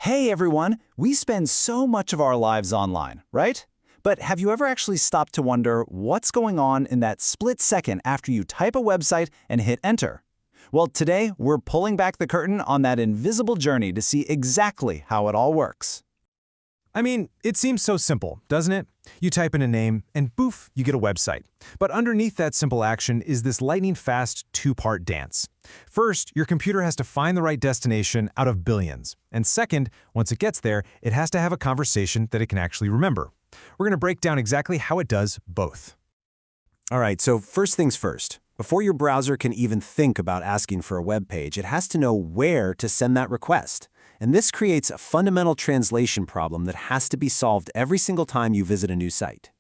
Hey everyone, we spend so much of our lives online, right? But have you ever actually stopped to wonder what's going on in that split second after you type a website and hit enter? Well, today we're pulling back the curtain on that invisible journey to see exactly how it all works. I mean, it seems so simple, doesn't it? You type in a name, and boof, you get a website. But underneath that simple action is this lightning-fast two-part dance. First, your computer has to find the right destination out of billions. And second, once it gets there, it has to have a conversation that it can actually remember. We're going to break down exactly how it does both. All right, so first things first. Before your browser can even think about asking for a web page, it has to know where to send that request. And this creates a fundamental translation problem that has to be solved every single time you visit a new site.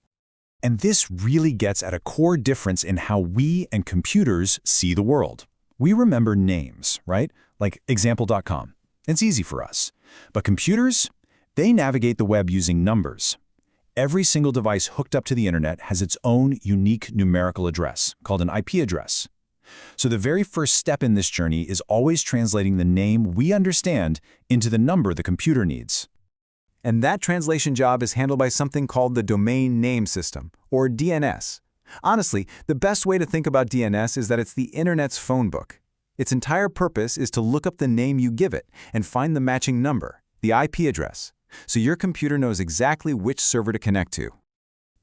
And this really gets at a core difference in how we and computers see the world. We remember names, right? Like example.com. It's easy for us. But computers, they navigate the web using numbers. Every single device hooked up to the internet has its own unique numerical address, called an IP address. So the very first step in this journey is always translating the name we understand into the number the computer needs. And that translation job is handled by something called the Domain Name System, or DNS. Honestly, the best way to think about DNS is that it's the Internet's phone book. Its entire purpose is to look up the name you give it and find the matching number, the IP address, so your computer knows exactly which server to connect to.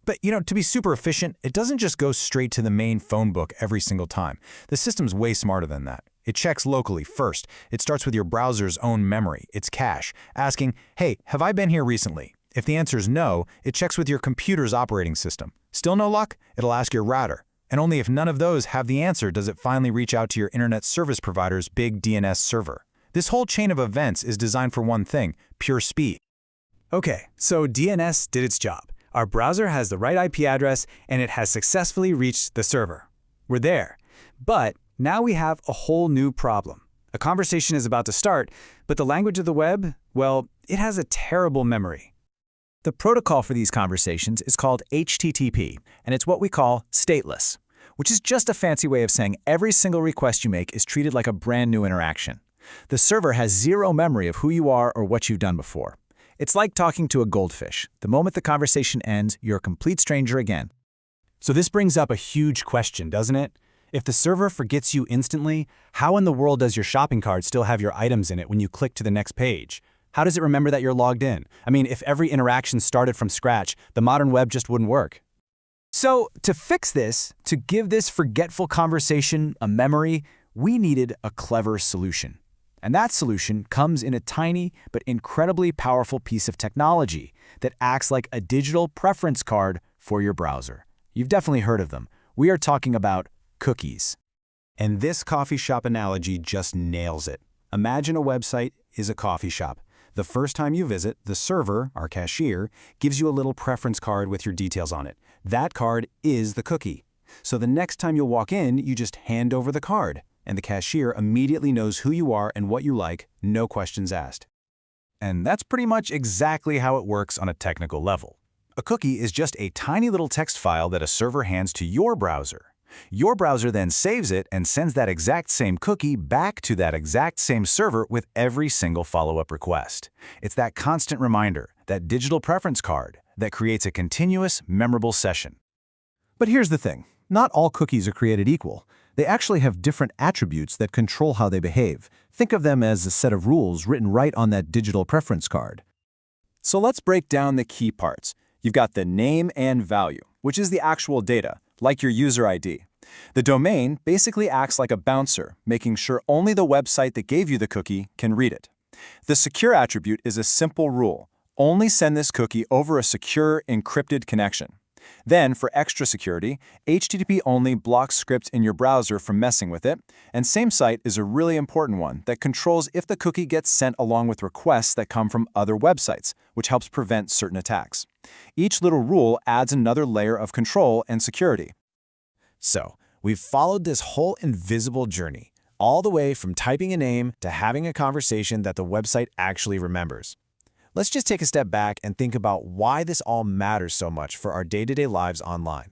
But, to be super efficient, it doesn't just go straight to the main phone book every single time. The system's way smarter than that. It checks locally first. It starts with your browser's own memory, its cache, asking, hey, have I been here recently? If the answer is no, it checks with your computer's operating system. Still no luck? It'll ask your router. And only if none of those have the answer does it finally reach out to your internet service provider's big DNS server. This whole chain of events is designed for one thing, pure speed. Okay, so DNS did its job. Our browser has the right IP address, and it has successfully reached the server. We're there. But now we have a whole new problem. A conversation is about to start, but the language of the web, well, it has a terrible memory. The protocol for these conversations is called HTTP, and it's what we call stateless, which is just a fancy way of saying every single request you make is treated like a brand new interaction. The server has zero memory of who you are or what you've done before. It's like talking to a goldfish. The moment the conversation ends, you're a complete stranger again. So this brings up a huge question, doesn't it? If the server forgets you instantly, how in the world does your shopping cart still have your items in it when you click to the next page? How does it remember that you're logged in? I mean, if every interaction started from scratch, the modern web just wouldn't work. So to fix this, to give this forgetful conversation a memory, we needed a clever solution. And that solution comes in a tiny but incredibly powerful piece of technology that acts like a digital preference card for your browser. You've definitely heard of them. We are talking about cookies. And this coffee shop analogy just nails it. Imagine a website is a coffee shop. The first time you visit, the server, our cashier, gives you a little preference card with your details on it. That card is the cookie. So the next time you'll walk in, you just hand over the card, and the cashier immediately knows who you are and what you like, no questions asked. And that's pretty much exactly how it works on a technical level. A cookie is just a tiny little text file that a server hands to your browser. Your browser then saves it and sends that exact same cookie back to that exact same server with every single follow-up request. It's that constant reminder, that digital preference card, that creates a continuous, memorable session. But here's the thing. Not all cookies are created equal. They actually have different attributes that control how they behave. Think of them as a set of rules written right on that digital preference card. So let's break down the key parts. You've got the name and value, which is the actual data, like your user ID. The domain basically acts like a bouncer, making sure only the website that gave you the cookie can read it. The secure attribute is a simple rule. Only send this cookie over a secure, encrypted connection. Then, for extra security, HTTP only blocks scripts in your browser from messing with it, and same site is a really important one that controls if the cookie gets sent along with requests that come from other websites, which helps prevent certain attacks. Each little rule adds another layer of control and security. So, we've followed this whole invisible journey, all the way from typing a name to having a conversation that the website actually remembers. Let's just take a step back and think about why this all matters so much for our day-to-day lives online.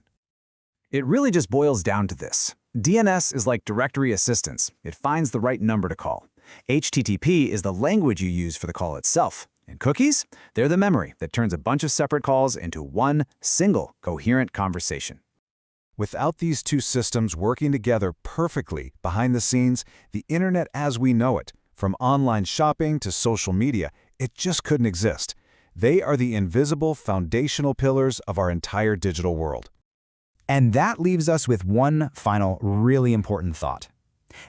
It really just boils down to this. DNS is like directory assistance. It finds the right number to call. HTTP is the language you use for the call itself. And cookies? They're the memory that turns a bunch of separate calls into one single, coherent conversation. Without these two systems working together perfectly behind the scenes, the internet as we know it, from online shopping to social media, it just couldn't exist. They are the invisible foundational pillars of our entire digital world. And that leaves us with one final, really important thought.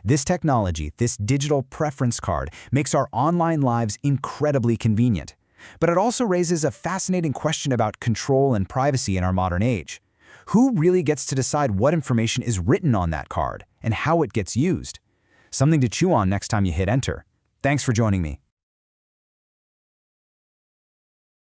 This technology, this digital preference card, makes our online lives incredibly convenient. But it also raises a fascinating question about control and privacy in our modern age. Who really gets to decide what information is written on that card and how it gets used? Something to chew on next time you hit enter. Thanks for joining me.